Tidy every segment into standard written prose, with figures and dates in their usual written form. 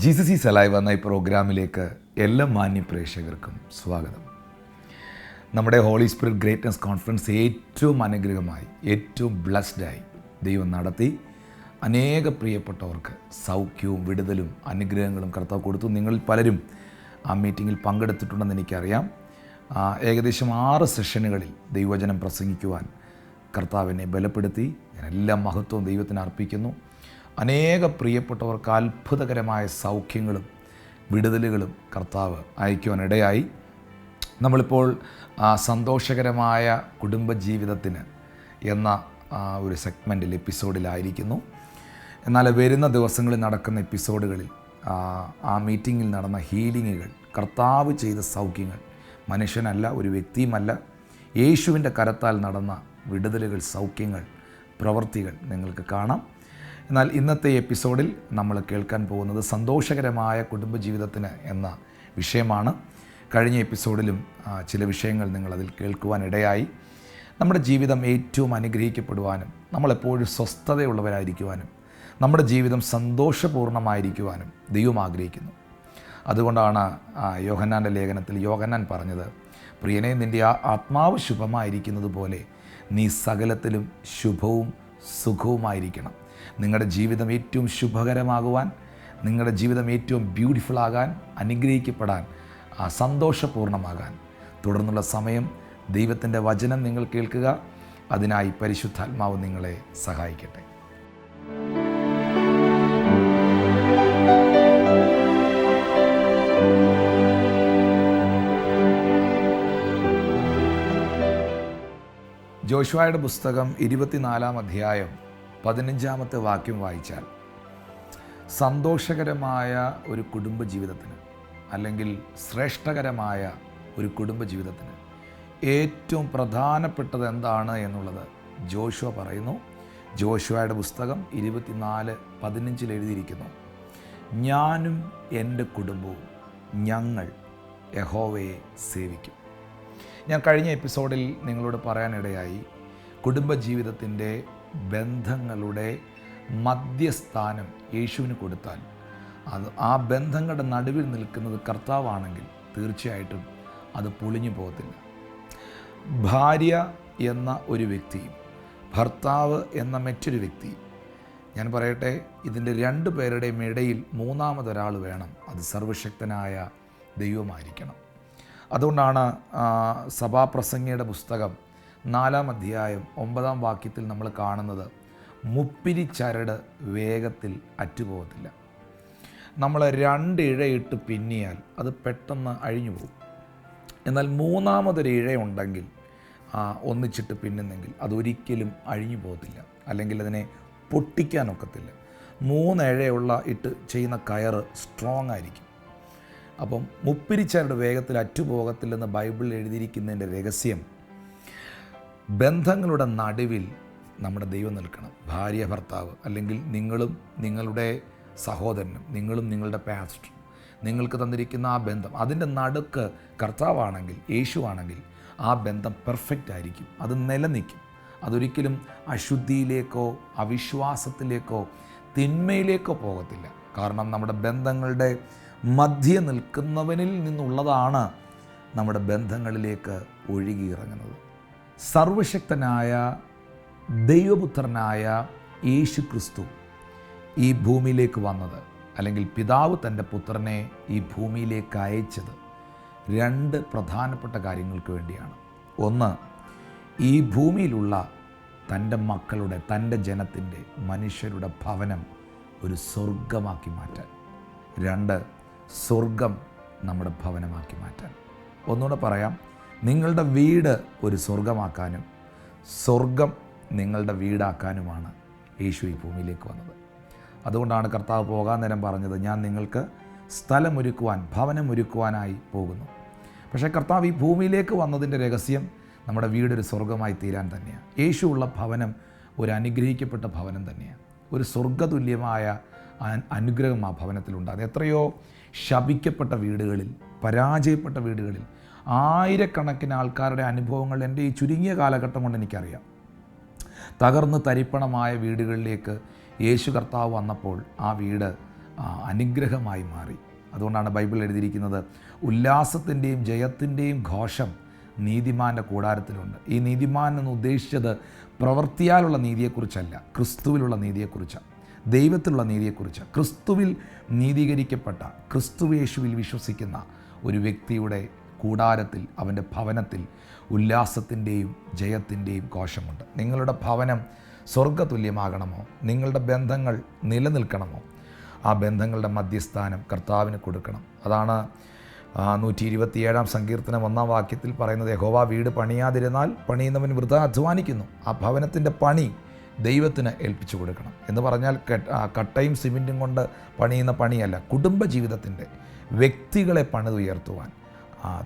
Jesus is alive എന്ന ഈ പ്രോഗ്രാമിലേക്ക് എല്ലാ മാന്യ പ്രേക്ഷകർക്കും സ്വാഗതം. നമ്മുടെ ഹോളി സ്പിരിറ്റ് ഗ്രേറ്റ്നസ് കോൺഫറൻസ് ഏറ്റവും അനുഗ്രഹമായി, ഏറ്റവും ബ്ലസ്ഡായി ദൈവം നടത്തി അനേക പ്രിയപ്പെട്ടവർക്ക് സൗഖ്യവും വിടുതലും അനുഗ്രഹങ്ങളും കർത്താവ് കൊടുത്തു. നിങ്ങളിൽ പലരും ആ മീറ്റിങ്ങിൽ പങ്കെടുത്തിട്ടുണ്ടെന്ന് എനിക്കറിയാം. ഏകദേശം 6 സെഷനുകളിൽ ദൈവവചനം പ്രസംഗിക്കുവാൻ കർത്താവിനെ ബലപ്പെടുത്തി. ഞാൻ എല്ലാ മഹത്വവും ദൈവത്തിന് അർപ്പിക്കുന്നു. അനേക പ്രിയപ്പെട്ടവർക്ക് അത്ഭുതകരമായ സൗഖ്യങ്ങളും വിടുതലുകളും കർത്താവ് അയക്കുവാനിടയായി. നമ്മളിപ്പോൾ സന്തോഷകരമായ കുടുംബജീവിതത്തിന് എന്ന ഒരു സെഗ്മെൻറ്റിൽ എപ്പിസോഡിലായിരിക്കുന്നു. എന്നാൽ വരുന്ന ദിവസങ്ങളിൽ നടക്കുന്ന എപ്പിസോഡുകളിൽ ആ മീറ്റിങ്ങിൽ നടന്ന ഹീലിങ്ങുകൾ, കർത്താവ് ചെയ്ത സൗഖ്യങ്ങൾ, മനുഷ്യനല്ല, ഒരു വ്യക്തിയുമല്ല, യേശുവിൻ്റെ കരത്താൽ നടന്ന വിടുതലുകൾ, സൗഖ്യങ്ങൾ, പ്രവൃത്തികൾ നിങ്ങൾക്ക് കാണാം. എന്നാൽ ഇന്നത്തെ എപ്പിസോഡിൽ നമ്മൾ കേൾക്കാൻ പോകുന്നത് സന്തോഷകരമായ കുടുംബജീവിതത്തിന് എന്ന വിഷയമാണ്. കഴിഞ്ഞ എപ്പിസോഡിലും ചില വിഷയങ്ങൾ നിങ്ങളതിൽ കേൾക്കുവാനിടയായി. നമ്മുടെ ജീവിതം ഏറ്റവും അനുഗ്രഹിക്കപ്പെടുവാനും നമ്മളെപ്പോഴും സ്വസ്ഥതയുള്ളവരായിരിക്കുവാനും നമ്മുടെ ജീവിതം സന്തോഷപൂർണ്ണമായിരിക്കുവാനും ദൈവം ആഗ്രഹിക്കുന്നു. അതുകൊണ്ടാണ് യോഹന്നാൻ്റെ ലേഖനത്തിൽ യോഹന്നാൻ പറഞ്ഞത്, പ്രിയനെ, നിൻ്റെ ആത്മാവ് ശുഭമായിരിക്കുന്നത് പോലെ നീ സകലത്തിലും ശുഭവും സുഖവുമായിരിക്കണം. നിങ്ങളുടെ ജീവിതം ഏറ്റവും ശുഭകരമാകുവാൻ, നിങ്ങളുടെ ജീവിതം ഏറ്റവും ബ്യൂട്ടിഫുള്ളാകാൻ, അനുഗ്രഹിക്കപ്പെടാൻ, സന്തോഷപൂർണ്ണമാകാൻ തുടർന്നുള്ള സമയം ദൈവത്തിൻ്റെ വചനം നിങ്ങൾ കേൾക്കുക. അതിനായി പരിശുദ്ധാത്മാവ് നിങ്ങളെ സഹായിക്കട്ടെ. ജോഷുവയുടെ പുസ്തകം 24-ാം അധ്യായം 15-ാമത്തെ വാക്യം വായിച്ചാൽ, സന്തോഷകരമായ ഒരു കുടുംബജീവിതത്തിന് അല്ലെങ്കിൽ ശ്രേഷ്ഠകരമായ ഒരു കുടുംബജീവിതത്തിന് ഏറ്റവും പ്രധാനപ്പെട്ടത് എന്താണ് എന്നുള്ളത് ജോഷുവ പറയുന്നു. ജോഷുവയുടെ പുസ്തകം 24:15 എഴുതിയിരിക്കുന്നു, ഞാനും എൻ്റെ കുടുംബവും ഞങ്ങൾ യഹോവയെ സേവിക്കും. ഞാൻ കഴിഞ്ഞ എപ്പിസോഡിൽ നിങ്ങളോട് പറയാനിടയായി, കുടുംബജീവിതത്തിൻ്റെ ബന്ധങ്ങളുടെ മധ്യസ്ഥാനം യേശുവിന് കൊടുത്താൽ ആ ബന്ധങ്ങളുടെ നടുവിൽ നിൽക്കുന്നത് കർത്താവാണെങ്കിൽ തീർച്ചയായിട്ടും അത് പൊളിഞ്ഞു പോകത്തില്ല. ഭാര്യ എന്ന ഒരു വ്യക്തിയും ഭർത്താവ് എന്ന മറ്റൊരു വ്യക്തിയും, ഞാൻ പറയട്ടെ, ഇതിൻ്റെ 2 പേരുടെയും ഇടയിൽ മൂന്നാമതൊരാൾ വേണം. അത് സർവശക്തനായ ദൈവമായിരിക്കണം. അതുകൊണ്ടാണ് സഭാപ്രസംഗിയുടെ പുസ്തകം 4-ാം അധ്യായം 9-ാം വാക്യത്തിൽ നമ്മൾ കാണുന്നത്, മുപ്പിരി ചരട് വേഗത്തിൽ അറ്റുപോകത്തില്ല. നമ്മൾ 2 ഇഴയിട്ട് പിന്നിയാൽ അത് പെട്ടെന്ന് അഴിഞ്ഞു പോകും. എന്നാൽ മൂന്നാമതൊരു ഇഴയുണ്ടെങ്കിൽ, ഒന്നിച്ചിട്ട് പിന്നുന്നെങ്കിൽ അതൊരിക്കലും അഴിഞ്ഞു പോകത്തില്ല, അല്ലെങ്കിൽ അതിനെ പൊട്ടിക്കാനൊക്കത്തില്ല. 3 ഇഴയുള്ള ഇട്ട് ചെയ്യുന്ന കയറ് സ്ട്രോങ് ആയിരിക്കും. അപ്പം മുപ്പിരിച്ചരട് വേഗത്തിൽ അറ്റുപോകത്തില്ലെന്ന് ബൈബിളിൽ എഴുതിയിരിക്കുന്നതിൻ്റെ രഹസ്യം, ബന്ധങ്ങളുടെ നടുവിൽ നമ്മുടെ ദൈവം നിൽക്കണം. ഭാര്യ ഭർത്താവ്, അല്ലെങ്കിൽ നിങ്ങളും നിങ്ങളുടെ സഹോദരനും, നിങ്ങളും നിങ്ങളുടെ പാസ്റ്ററും, നിങ്ങൾക്ക് തന്നിരിക്കുന്ന ആ ബന്ധം, അതിൻ്റെ നടുക്ക് കർത്താവാണെങ്കിൽ, യേശുവാണെങ്കിൽ ആ ബന്ധം പെർഫെക്റ്റ് ആയിരിക്കും. അത് നിലനിൽക്കും. അതൊരിക്കലും അശുദ്ധിയിലേക്കോ അവിശ്വാസത്തിലേക്കോ തിന്മയിലേക്കോ പോകത്തില്ല. കാരണം നമ്മുടെ ബന്ധങ്ങളുടെ മധ്യ നിൽക്കുന്നവനിൽ നിന്നുള്ളതാണ് നമ്മുടെ ബന്ധങ്ങളിലേക്ക് ഒഴുകിയിറങ്ങുന്നത്. സർവശക്തനായ ദൈവപുത്രനായ യേശു ക്രിസ്തു ഈ ഭൂമിയിലേക്ക് വന്നത്, അല്ലെങ്കിൽ പിതാവ് തൻ്റെ പുത്രനെ ഈ ഭൂമിയിലേക്ക് അയച്ചത് 2 പ്രധാനപ്പെട്ട കാര്യങ്ങൾക്ക് വേണ്ടിയാണ്. ഒന്ന്, ഈ ഭൂമിയിലുള്ള തൻ്റെ മക്കളുടെ, തൻ്റെ ജനത്തിൻ്റെ, മനുഷ്യരുടെ ഭവനം ഒരു സ്വർഗമാക്കി മാറ്റാൻ. 2, സ്വർഗം നമ്മുടെ ഭവനമാക്കി മാറ്റാൻ. ഒന്നുകൂടെ പറയാം, നിങ്ങളുടെ വീട് ഒരു സ്വർഗമാക്കാനും സ്വർഗം നിങ്ങളുടെ വീടാക്കാനുമാണ് യേശു ഈ ഭൂമിയിലേക്ക് വന്നത്. അതുകൊണ്ടാണ് കർത്താവ് പോകാൻ നേരം പറഞ്ഞത്, ഞാൻ നിങ്ങൾക്ക് സ്ഥലമൊരുക്കുവാൻ, ഭവനമൊരുക്കുവാനായി പോകുന്നു. പക്ഷേ കർത്താവ് ഈ ഭൂമിയിലേക്ക് വന്നതിൻ്റെ രഹസ്യം നമ്മുടെ വീടൊരു സ്വർഗമായി തീരാൻ തന്നെയാണ്. യേശു ഉള്ള ഭവനം ഒരു അനുഗ്രഹിക്കപ്പെട്ട ഭവനം തന്നെയാണ്. ഒരു സ്വർഗതുല്യമായ അനുഗ്രഹം ആ ഭവനത്തിലുണ്ട്. അത് എത്രയോ ശപിക്കപ്പെട്ട വീടുകളിൽ, പരാജയപ്പെട്ട വീടുകളിൽ ആയിരക്കണക്കിന് ആൾക്കാരുടെ അനുഭവങ്ങൾ എൻ്റെ ഈ ചുരുങ്ങിയ കാലഘട്ടം കൊണ്ട് എനിക്കറിയാം. തകർന്ന് തരിപ്പണമായ വീടുകളിലേക്ക് യേശു കർത്താവ് വന്നപ്പോൾ ആ വീട് അനുഗ്രഹമായി മാറി. അതുകൊണ്ടാണ് ബൈബിൾ എഴുതിയിരിക്കുന്നത്, ഉല്ലാസത്തിൻ്റെയും ജയത്തിൻ്റെയും ഘോഷം നീതിമാൻ്റെ കൂടാരത്തിലുണ്ട്. ഈ നീതിമാൻ എന്ന് ഉദ്ദേശിച്ചത് പ്രവൃത്തിയാലുള്ള നീതിയെക്കുറിച്ചല്ല, ക്രിസ്തുവിലുള്ള നീതിയെക്കുറിച്ചാണ്, ദൈവത്തിലുള്ള നീതിയെക്കുറിച്ച്. ക്രിസ്തുവിൽ നീതീകരിക്കപ്പെട്ട, ക്രിസ്തുവേശുവിൽ വിശ്വസിക്കുന്ന ഒരു വ്യക്തിയുടെ കൂടാരത്തിൽ, അവൻ്റെ ഭവനത്തിൽ ഉല്ലാസത്തിൻ്റെയും ജയത്തിൻ്റെയും ഘോഷമുണ്ട്. നിങ്ങളുടെ ഭവനം സ്വർഗ്ഗതുല്യമാകണമോ, നിങ്ങളുടെ ബന്ധങ്ങൾ നിലനിൽക്കണമോ, ആ ബന്ധങ്ങളുടെ മധ്യസ്ഥാനം കർത്താവിന് കൊടുക്കണം. അതാണ് 127 സങ്കീർത്തനം 1 വാക്യത്തിൽ പറയുന്നത്, യഹോവ വീട് പണിയാതിരുന്നാൽ പണിയുന്നവൻ വൃഥാ അധ്വാനിക്കുന്നു. ആ ഭവനത്തിൻ്റെ പണി ദൈവത്തിന് ഏൽപ്പിച്ചു കൊടുക്കണം. എന്ന് പറഞ്ഞാൽ കട്ടയും സിമെൻറ്റും കൊണ്ട് പണിയുന്ന പണിയല്ല, കുടുംബജീവിതത്തിൻ്റെ, വ്യക്തികളെ പണിതുയർത്തുവാൻ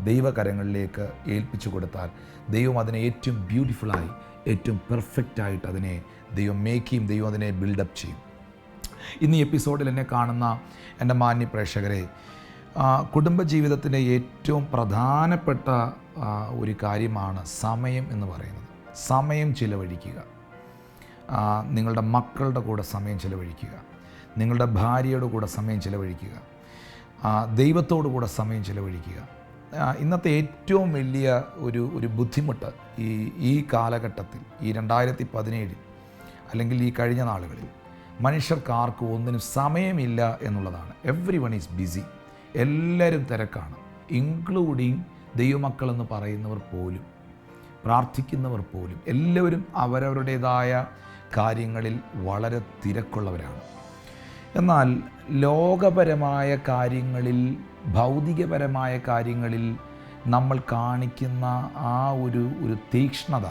ദൈവകരങ്ങളിലേക്ക് ഏൽപ്പിച്ചു കൊടുത്താൽ ദൈവം അതിനെ ഏറ്റവും ബ്യൂട്ടിഫുള്ളായി, ഏറ്റവും പെർഫെക്റ്റായിട്ട് അതിനെ ദൈവം മേക്ക് ചെയ്യും, ദൈവം അതിനെ ബിൽഡപ്പ് ചെയ്യും. ഇന്ന് ഈ എപ്പിസോഡിൽ എന്നെ കാണുന്ന എൻ്റെ മാന്യ പ്രേക്ഷകരെ, കുടുംബജീവിതത്തിൻ്റെ ഏറ്റവും പ്രധാനപ്പെട്ട ഒരു കാര്യമാണ് സമയം എന്ന് പറയുന്നത്. സമയം ചിലവഴിക്കുക, നിങ്ങളുടെ മക്കളുടെ കൂടെ സമയം ചിലവഴിക്കുക, നിങ്ങളുടെ ഭാര്യയുടെ കൂടെ സമയം ചിലവഴിക്കുക, ദൈവത്തോടു കൂടെ സമയം ചിലവഴിക്കുക. ഇന്നത്തെ ഏറ്റവും വലിയ ഒരു ബുദ്ധിമുട്ട് ഈ കാലഘട്ടത്തിൽ, ഈ 2017 അല്ലെങ്കിൽ ഈ കഴിഞ്ഞ നാളുകളിൽ മനുഷ്യർക്കാർക്കും ഒന്നിനും സമയമില്ല എന്നുള്ളതാണ്. എവ്രി വൺ ഈസ് ബിസി, എല്ലാവരും തിരക്കാണ്, ഇൻക്ലൂഡിങ് ദൈവമക്കളെന്ന് പറയുന്നവർ പോലും, പ്രാർത്ഥിക്കുന്നവർ പോലും, എല്ലാവരും അവരവരുടേതായ കാര്യങ്ങളിൽ വളരെ തിരക്കുള്ളവരാണ്. എന്നാൽ ലോകപരമായ കാര്യങ്ങളിൽ, ഭൗതികപരമായ കാര്യങ്ങളിൽ നമ്മൾ കാണിക്കുന്ന ആ ഒരു തീക്ഷ്ണത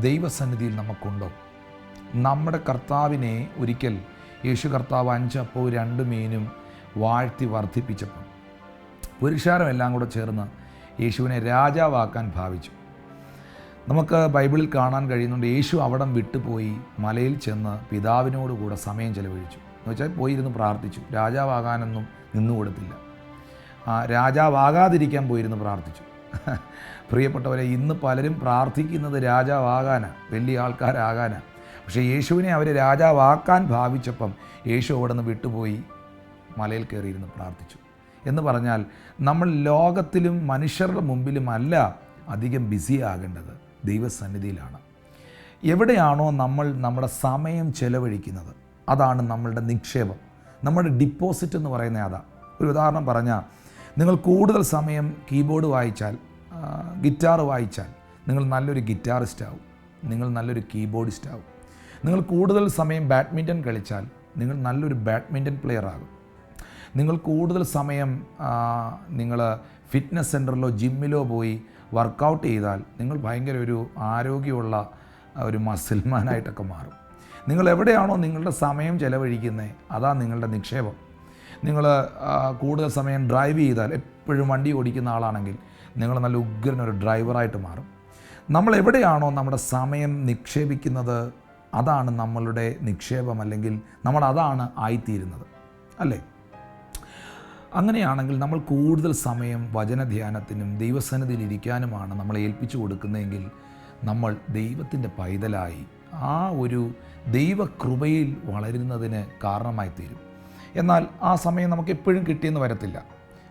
ദൈവസന്നിധിയിൽ നമുക്കുണ്ടോ? നമ്മുടെ കർത്താവിനെ ഒരിക്കൽ യേശു കർത്താവ് 5 അപ്പവും 2 മീനും വാഴ്ത്തി വർദ്ധിപ്പിച്ചപ്പോൾ പുരുഷാരമെല്ലാം കൂടെ ചേർന്ന് യേശുവിനെ രാജാവാക്കാൻ ഭാവിച്ചു. നമുക്ക് ബൈബിളിൽ കാണാൻ കഴിയുന്നുണ്ട്, യേശു അവിടം വിട്ടുപോയി മലയിൽ ചെന്ന് പിതാവിനോട് കൂടെ സമയം ചെലവഴിച്ചു. എന്ന് വെച്ചാൽ പോയിരുന്നു പ്രാർത്ഥിച്ചു. രാജാവാകാനൊന്നും നിന്നുകൊടുത്തില്ല, രാജാവാകാതിരിക്കാൻ പോയിരുന്നു പ്രാർത്ഥിച്ചു. പ്രിയപ്പെട്ടവരെ, ഇന്ന് പലരും പ്രാർത്ഥിക്കുന്നത് രാജാവാകാനാണ്, വലിയ ആൾക്കാരാകാനാണ്. പക്ഷേ യേശുവിനെ അവർ രാജാവാക്കാൻ ഭാവിച്ചപ്പം യേശു അവിടെ നിന്ന് വിട്ടുപോയി മലയിൽ കയറിയിരുന്ന് പ്രാർത്ഥിച്ചു. എന്ന് പറഞ്ഞാൽ നമ്മൾ ലോകത്തിലും മനുഷ്യരുടെ മുമ്പിലുമല്ല അധികം ബിസി ആകേണ്ടത്, ദൈവസന്നിധിയിലാണ്. എവിടെയാണോ നമ്മൾ നമ്മുടെ സമയം ചെലവഴിക്കുന്നത് അതാണ് നമ്മളുടെ നിക്ഷേപം, നമ്മുടെ ഡിപ്പോസിറ്റ് എന്ന് പറയുന്നത് അതാണ്. ഒരു ഉദാഹരണം പറഞ്ഞാൽ, നിങ്ങൾ കൂടുതൽ സമയം കീബോർഡ് വായിച്ചാൽ, ഗിറ്റാർ വായിച്ചാൽ നിങ്ങൾ നല്ലൊരു ഗിറ്റാറിസ്റ്റ് ആവും, നിങ്ങൾ നല്ലൊരു കീബോർഡിസ്റ്റ് ആവും. നിങ്ങൾ കൂടുതൽ സമയം ബാഡ്മിൻ്റൺ കളിച്ചാൽ നിങ്ങൾ നല്ലൊരു ബാഡ്മിൻ്റൺ പ്ലെയർ ആകും. നിങ്ങൾ കൂടുതൽ സമയം നിങ്ങൾ ഫിറ്റ്നസ് സെൻറ്ററിലോ ജിമ്മിലോ പോയി വർക്കൗട്ട് ചെയ്താൽ നിങ്ങൾ ഭയങ്കര ഒരു ആരോഗ്യമുള്ള ഒരു മസിൽമാനായിട്ടൊക്കെ മാറും. നിങ്ങൾ എവിടെയാണോ നിങ്ങളുടെ സമയം ചെലവഴിക്കുന്നത് അതാണ് നിങ്ങളുടെ നിക്ഷേപം. നിങ്ങൾ കൂടുതൽ സമയം ഡ്രൈവ് ചെയ്താൽ, എപ്പോഴും വണ്ടി ഓടിക്കുന്ന ആളാണെങ്കിൽ നിങ്ങൾ നല്ല ഉഗ്രനൊരു ഡ്രൈവറായിട്ട് മാറും. നമ്മൾ എവിടെയാണോ നമ്മുടെ സമയം നിക്ഷേപിക്കുന്നത് അതാണ് നമ്മളുടെ നിക്ഷേപം, അല്ലെങ്കിൽ നമ്മൾ അതാണ് ആയിത്തീരുന്നത്, അല്ലേ? അങ്ങനെയാണെങ്കിൽ നമ്മൾ കൂടുതൽ സമയം വചനധ്യാനത്തിനും ദൈവസന്നിധിയിൽ ഇരിക്കാനുമാണ് നമ്മൾ ഏൽപ്പിച്ചു കൊടുക്കുന്നതെങ്കിൽ നമ്മൾ ദൈവത്തിൻ്റെ പൈതലായി ആ ഒരു ദൈവകൃപയിൽ വളരുന്നതിന് കാരണമായി തീരും. എന്നാൽ ആ സമയം നമുക്ക് എപ്പോഴും കിട്ടിയെന്ന് വരത്തില്ല.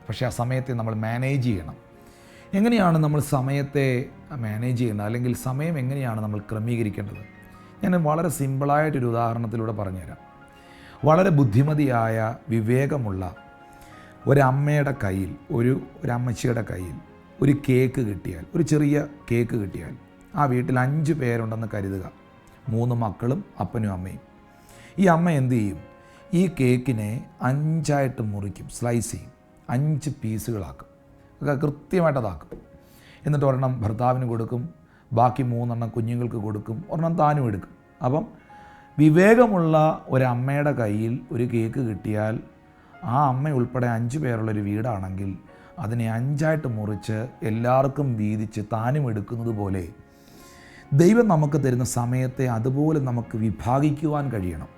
പക്ഷേ ആ സമയത്തെ നമ്മൾ മാനേജ് ചെയ്യണം. എങ്ങനെയാണ് നമ്മൾ സമയത്തെ മാനേജ് ചെയ്യുന്നത്, അല്ലെങ്കിൽ സമയം എങ്ങനെയാണ് നമ്മൾ ക്രമീകരിക്കേണ്ടത്? ഞാൻ വളരെ സിമ്പിളായിട്ടൊരു ഉദാഹരണത്തിലൂടെ പറഞ്ഞുതരാം. വളരെ ബുദ്ധിമതിയായ, വിവേകമുള്ള ഒരമ്മയുടെ കയ്യിൽ, ഒരു അമ്മച്ചിയുടെ കയ്യിൽ ഒരു കേക്ക് കിട്ടിയാൽ, ഒരു ചെറിയ കേക്ക് കിട്ടിയാൽ, ആ വീട്ടിൽ 5 പേരുണ്ടെന്ന് കരുതുക, 3 മക്കളും അപ്പനും അമ്മയും. ഈ അമ്മ എന്ത് ചെയ്യും? ഈ കേക്കിനെ 5ആയിട്ട് മുറിക്കും, സ്ലൈസ് ചെയ്യും, 5 പീസുകളാക്കും, കൃത്യമായിട്ട് അതാക്കും. എന്നിട്ട് ഒരെണ്ണം ഭർത്താവിന് കൊടുക്കും, ബാക്കി 3 എണ്ണം കുഞ്ഞുങ്ങൾക്ക് കൊടുക്കും, ഒരെണ്ണം താനും എടുക്കും. അപ്പം വിവേകമുള്ള ഒരമ്മയുടെ കയ്യിൽ ഒരു കേക്ക് കിട്ടിയാൽ, ആ അമ്മ ഉൾപ്പെടെ 5 പേരുള്ളൊരു വീടാണെങ്കിൽ അതിനെ 5ആയിട്ട് മുറിച്ച് എല്ലാവർക്കും വീതിച്ച് താനും എടുക്കുന്നത് പോലെ ദൈവം നമുക്ക് തരുന്ന സമയത്തെ അതുപോലെ നമുക്ക് വിഭാഗിക്കുവാൻ കഴിയണം.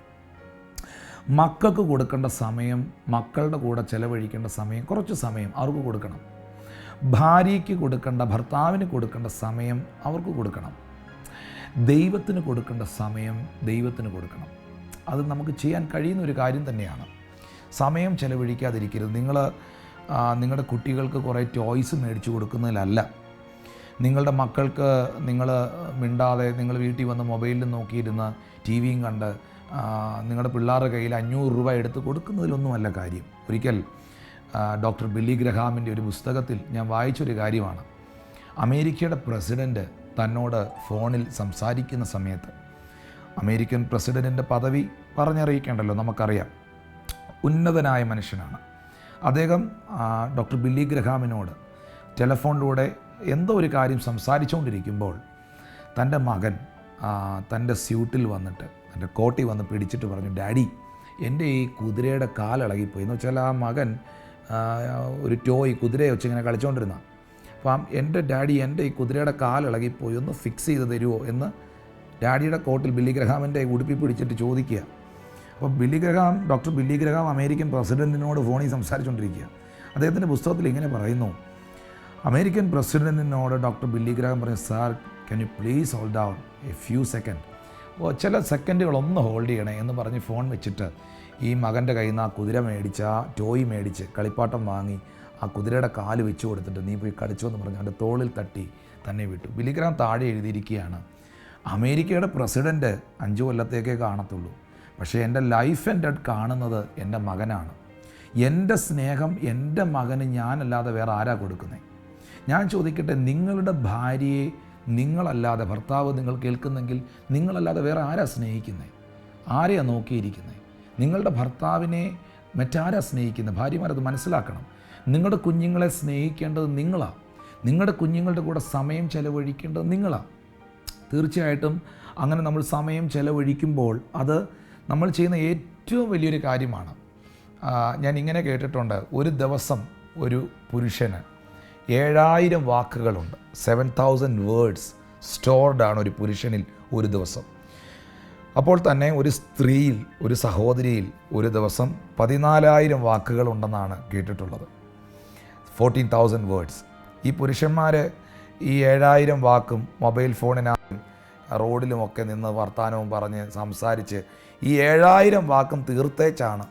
മക്കൾക്ക് കൊടുക്കേണ്ട സമയം, മക്കളുടെ കൂടെ ചിലവഴിക്കേണ്ട സമയം, കുറച്ച് സമയം അവർക്ക് കൊടുക്കണം. ഭാര്യയ്ക്ക് കൊടുക്കേണ്ട, ഭർത്താവിന് കൊടുക്കേണ്ട സമയം അവർക്ക് കൊടുക്കണം. ദൈവത്തിന് കൊടുക്കേണ്ട സമയം ദൈവത്തിന് കൊടുക്കണം. അത് നമുക്ക് ചെയ്യാൻ കഴിയുന്ന ഒരു കാര്യം തന്നെയാണ്. സമയം ചെലവഴിക്കാതിരിക്കരുത്. നിങ്ങളുടെ കുട്ടികൾക്ക് കുറേ ടോയ്സ് മേടിച്ചു കൊടുക്കുന്നതിലല്ല, നിങ്ങളുടെ മക്കൾക്ക് നിങ്ങൾ മിണ്ടാതെ നിങ്ങൾ വീട്ടിൽ വന്ന് മൊബൈലിൽ നോക്കിയിരുന്ന് ടി വിയും കണ്ട് നിങ്ങളുടെ പിള്ളേരുടെ കയ്യിൽ 500 രൂപ എടുത്ത് കൊടുക്കുന്നതിലൊന്നുമല്ല കാര്യം. ഒരിക്കൽ ഡോക്ടർ ബില്ലി ഗ്രഹാമിൻ്റെ ഒരു പുസ്തകത്തിൽ ഞാൻ വായിച്ചൊരു കാര്യമാണ്. അമേരിക്കയുടെ പ്രസിഡൻറ്റ് തന്നോട് ഫോണിൽ സംസാരിക്കുന്ന സമയത്ത്, അമേരിക്കൻ പ്രസിഡൻറ്റിൻ്റെ പദവി പറഞ്ഞറിയിക്കേണ്ടല്ലോ, നമുക്കറിയാം, ഉന്നതനായ മനുഷ്യനാണ് അദ്ദേഹം. ഡോക്ടർ ബില്ലി ഗ്രഹാമിനോട് ടെലഫോണിലൂടെ എന്തോ ഒരു കാര്യം സംസാരിച്ചുകൊണ്ടിരിക്കുമ്പോൾ തൻ്റെ മകൻ തൻ്റെ സ്യൂട്ടിൽ വന്നിട്ട്, തൻ്റെ കോട്ടി വന്ന് പിടിച്ചിട്ട് പറഞ്ഞു, ഡാഡി, എൻ്റെ ഈ കുതിരയുടെ കാലിളകിപ്പോയി. എന്ന് വെച്ചാൽ ആ മകൻ ഒരു ടോയ് കുതിരയെ വെച്ച് ഇങ്ങനെ കളിച്ചുകൊണ്ടിരുന്ന, അപ്പം എൻ്റെ ഡാഡി, എൻ്റെ ഈ കുതിരയുടെ കാലിളകിപ്പോയി, ഒന്ന് ഫിക്സ് ചെയ്ത് തരുമോ എന്ന് ഡാഡിയുടെ കോട്ടിൽ ബില്ലി ഗ്രഹാമിൻ്റെ ഉടുപ്പി പിടിച്ചിട്ട് ചോദിക്കുക. അപ്പോൾ ഡോക്ടർ ബില്ലി ഗ്രഹാം അമേരിക്കൻ പ്രസിഡൻറ്റിനോട് ഫോണിൽ സംസാരിച്ചുകൊണ്ടിരിക്കുക. അദ്ദേഹത്തിൻ്റെ പുസ്തകത്തിൽ ഇങ്ങനെ പറയുന്നു, അമേരിക്കൻ പ്രസിഡൻറ്റിനോട് ഡോക്ടർ ബില്ലി ഗ്രഹാം പറഞ്ഞു, sir, can you please hold down A few second, ചില സെക്കൻഡുകളൊന്ന് ഹോൾഡ് ചെയ്യണേ എന്ന് പറഞ്ഞ് ഫോൺ വെച്ചിട്ട് ഈ മകൻ്റെ കയ്യിൽ നിന്ന് ആ കുതിര മേടിച്ച്, ആ ടോയ് മേടിച്ച്, കളിപ്പാട്ടം വാങ്ങി ആ കുതിരയുടെ കാല് വെച്ച് കൊടുത്തിട്ട് നീ പോയി കളിച്ചോ എന്ന് പറഞ്ഞ് അവൻ്റെ തോളിൽ തട്ടി തന്നെ വിട്ടു. ബില്ലി ഗ്രഹാം താഴെ എഴുതിയിരിക്കുകയാണ്, അമേരിക്കയുടെ പ്രസിഡൻറ്റ് 5 കൊല്ലത്തേക്കേ കാണത്തുള്ളൂ, പക്ഷേ എൻ്റെ ലൈഫ് ആൻഡ് ഡെത്ത് കാണുന്നത് എൻ്റെ മകനാണ്. എൻ്റെ സ്നേഹം എൻ്റെ മകന് ഞാനല്ലാതെ വേറെ ആരാ കൊടുക്കുന്നത്? ഞാൻ ചോദിക്കട്ടെ, നിങ്ങളുടെ ഭാര്യയെ നിങ്ങളല്ലാതെ, ഭർത്താവ് നിങ്ങൾ കേൾക്കുന്നെങ്കിൽ, നിങ്ങളല്ലാതെ വേറെ ആരാ സ്നേഹിക്കുന്നത്? ആരെയാണ് നോക്കിയിരിക്കുന്നത്? നിങ്ങളുടെ ഭർത്താവിനെ മറ്റാരാ സ്നേഹിക്കുന്നത്? ഭാര്യമാരത് മനസ്സിലാക്കണം. നിങ്ങളുടെ കുഞ്ഞുങ്ങളെ സ്നേഹിക്കേണ്ടത് നിങ്ങളാണ്. നിങ്ങളുടെ കുഞ്ഞുങ്ങളുടെ കൂടെ സമയം ചെലവഴിക്കേണ്ടത് നിങ്ങളാണ്. തീർച്ചയായിട്ടും അങ്ങനെ നമ്മൾ സമയം ചെലവഴിക്കുമ്പോൾ അത് നമ്മൾ ചെയ്യുന്ന ഏറ്റവും വലിയൊരു കാര്യമാണ്. ഞാൻ ഇങ്ങനെ കേട്ടിട്ടുണ്ട്, ഒരു ദിവസം ഒരു പുരുഷന് 7000 വാക്കുകളുണ്ട്. 7000 വേർഡ്സ് സ്റ്റോർഡ് ആണ് ഒരു പുരുഷനിൽ ഒരു ദിവസം. അപ്പോൾ തന്നെ ഒരു സ്ത്രീയിൽ, ഒരു സഹോദരിയിൽ ഒരു ദിവസം 14000 വാക്കുകളുണ്ടെന്നാണ് കേട്ടിട്ടുള്ളത്. 14,000 വേർഡ്സ്. ഈ പുരുഷന്മാർ ഈ 7000 വാക്കും മൊബൈൽ ഫോണിനകത്തും റോഡിലുമൊക്കെ നിന്ന് വർത്തമാനവും പറഞ്ഞ് സംസാരിച്ച് ഈ 7000 വാക്കും തീർത്തേച്ചാണ്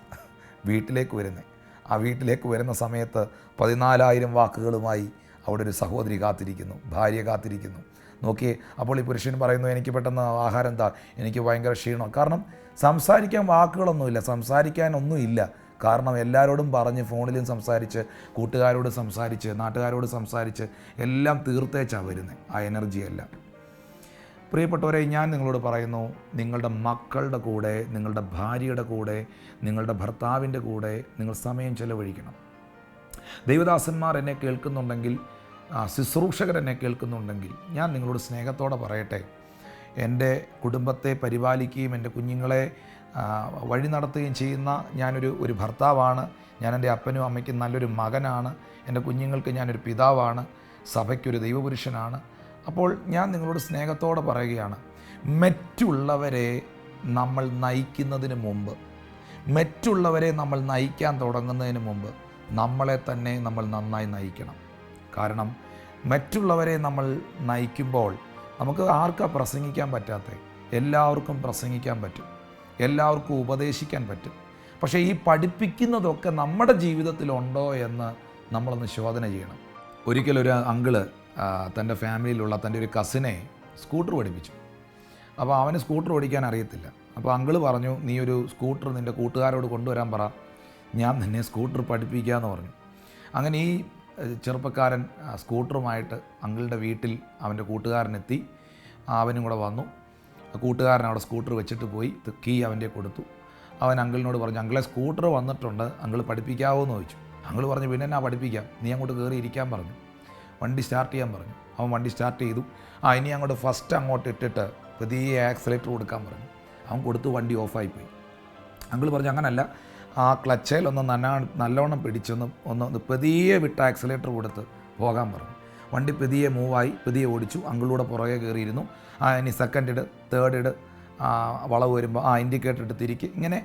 വീട്ടിലേക്ക് വരുന്നത്. ആ വീട്ടിലേക്ക് വരുന്ന സമയത്ത് 14000 വാക്കുകളുമായി അവിടെ ഒരു സഹോദരി കാത്തിരിക്കുന്നു, ഭാര്യ കാത്തിരിക്കുന്നു. നോക്കിയേ, അപ്പോൾ ഈ പുരുഷൻ പറയുന്നു, എനിക്ക് പെട്ടെന്ന് ആഹാരം എന്താ, എനിക്ക് ഭയങ്കര ക്ഷീണം. കാരണം സംസാരിക്കാൻ വാക്കുകളൊന്നുമില്ല, സംസാരിക്കാനൊന്നുമില്ല. കാരണം എല്ലാവരോടും പറഞ്ഞ്, ഫോണിലും സംസാരിച്ച്, കൂട്ടുകാരോട് സംസാരിച്ച്, നാട്ടുകാരോട് സംസാരിച്ച് എല്ലാം തീർത്തേച്ചാണ് വരുന്നത്, ആ എനർജിയെല്ലാം. പ്രിയപ്പെട്ടവരെ, ഞാൻ നിങ്ങളോട് പറയുന്നു, നിങ്ങളുടെ മക്കളുടെ കൂടെ, നിങ്ങളുടെ ഭാര്യയുടെ കൂടെ, നിങ്ങളുടെ ഭർത്താവിൻ്റെ കൂടെ നിങ്ങൾ സമയം ചെലവഴിക്കണം. ദൈവദാസന്മാർ എന്നെ കേൾക്കുന്നുണ്ടെങ്കിൽ, ശുശ്രൂഷകർ എന്നെ കേൾക്കുന്നുണ്ടെങ്കിൽ, ഞാൻ നിങ്ങളോട് സ്നേഹത്തോടെ പറയട്ടെ, എൻ്റെ കുടുംബത്തെ പരിപാലിക്കുകയും എൻ്റെ കുഞ്ഞുങ്ങളെ വഴി നടത്തുകയും ചെയ്യുന്ന ഞാനൊരു ഭർത്താവാണ്. ഞാൻ എൻ്റെ അപ്പനും അമ്മയ്ക്കും നല്ലൊരു മകനാണ്. എൻ്റെ കുഞ്ഞുങ്ങൾക്ക് ഞാനൊരു പിതാവാണ്. സഭയ്ക്കൊരു ദൈവപുരുഷനാണ്. അപ്പോൾ ഞാൻ നിങ്ങളോട് സ്നേഹത്തോടെ പറയുകയാണ്, മറ്റുള്ളവരെ നമ്മൾ നയിക്കുന്നതിന് മുമ്പ്, മറ്റുള്ളവരെ നമ്മൾ നയിക്കാൻ തുടങ്ങുന്നതിന് മുമ്പ് നമ്മളെ തന്നെ നമ്മൾ നന്നായി നയിക്കണം. കാരണം മറ്റുള്ളവരെ നമ്മൾ നയിക്കുമ്പോൾ നമുക്ക് ആർക്കാണ് പ്രസംഗിക്കാൻ പറ്റാത്തത്? എല്ലാവർക്കും പ്രസംഗിക്കാൻ പറ്റും, എല്ലാവർക്കും ഉപദേശിക്കാൻ പറ്റും. പക്ഷേ ഈ പഠിപ്പിക്കുന്നതൊക്കെ നമ്മുടെ ജീവിതത്തിലുണ്ടോ എന്ന് നമ്മളൊന്ന് ശോധന ചെയ്യണം. ഒരിക്കലൊരു അങ്കിള് തൻ്റെ ഫാമിലിയിലുള്ള തൻ്റെ ഒരു കസിനെ സ്കൂട്ടർ പഠിപ്പിച്ചു. അപ്പോൾ അവന് സ്കൂട്ടർ ഓടിക്കാൻ അറിയത്തില്ല. അപ്പോൾ അങ്കിള് പറഞ്ഞു, നീ ഒരു സ്കൂട്ടർ നിൻ്റെ കൂട്ടുകാരോട് കൊണ്ടുവരാൻ പറ, ഞാൻ നിന്നെ സ്കൂട്ടർ പഠിപ്പിക്കാമെന്ന് പറഞ്ഞു. അങ്ങനെ ഈ ചെറുപ്പക്കാരൻ സ്കൂട്ടറുമായിട്ട് അങ്കിളുടെ വീട്ടിൽ അവൻ്റെ കൂട്ടുകാരനെത്തി. അവനും കൂടെ വന്നു. കൂട്ടുകാരൻ അവിടെ സ്കൂട്ടർ വെച്ചിട്ട് പോയി, കീ അവൻ്റെ കൊടുത്തു. അവൻ അങ്കിളിനോട് പറഞ്ഞു, അങ്കിളെ സ്കൂട്ടർ വന്നിട്ടുണ്ട്, അങ്കിൾ പഠിപ്പിക്കാവോ എന്ന് ചോദിച്ചു. അങ്കിൾ പറഞ്ഞു, പിന്നെ ഞാൻ പഠിപ്പിക്കാം, നീ അങ്ങോട്ട് കയറി ഇരിക്കാൻ പറഞ്ഞു. വണ്ടി സ്റ്റാർട്ട് ചെയ്യാൻ പറഞ്ഞു. അവൻ വണ്ടി സ്റ്റാർട്ട് ചെയ്തു. ഇനി അങ്ങോട്ട് ഫസ്റ്റ് അങ്ങോട്ട് ഇട്ടിട്ട് പതിയെ ആക്സിലേറ്റർ കൊടുക്കാൻ പറഞ്ഞു. അവൻ കൊടുത്തു, വണ്ടി ഓഫായിപ്പോയി. അങ്കിൾ പറഞ്ഞു, അങ്ങനല്ല, ആ ക്ലച്ചയിലൊന്ന് നല്ലോണം പിടിച്ചൊന്ന് പതിയെ വിട്ട് ആക്സിലേറ്റർ കൊടുത്ത് പോകാൻ പറഞ്ഞു. വണ്ടി പതിയെ മൂവായി, പതിയെ ഓടിച്ചു. അങ്കിളൂടെ പുറകെ കയറിയിരുന്നു. ഇനി സെക്കൻഡ് ഇട്, തേർഡ് ഇട്, വളവ് വരുമ്പോൾ ഇൻഡിക്കേറ്റർ ഇട്ട് തിരിക്ക്. ഇങ്ങനെ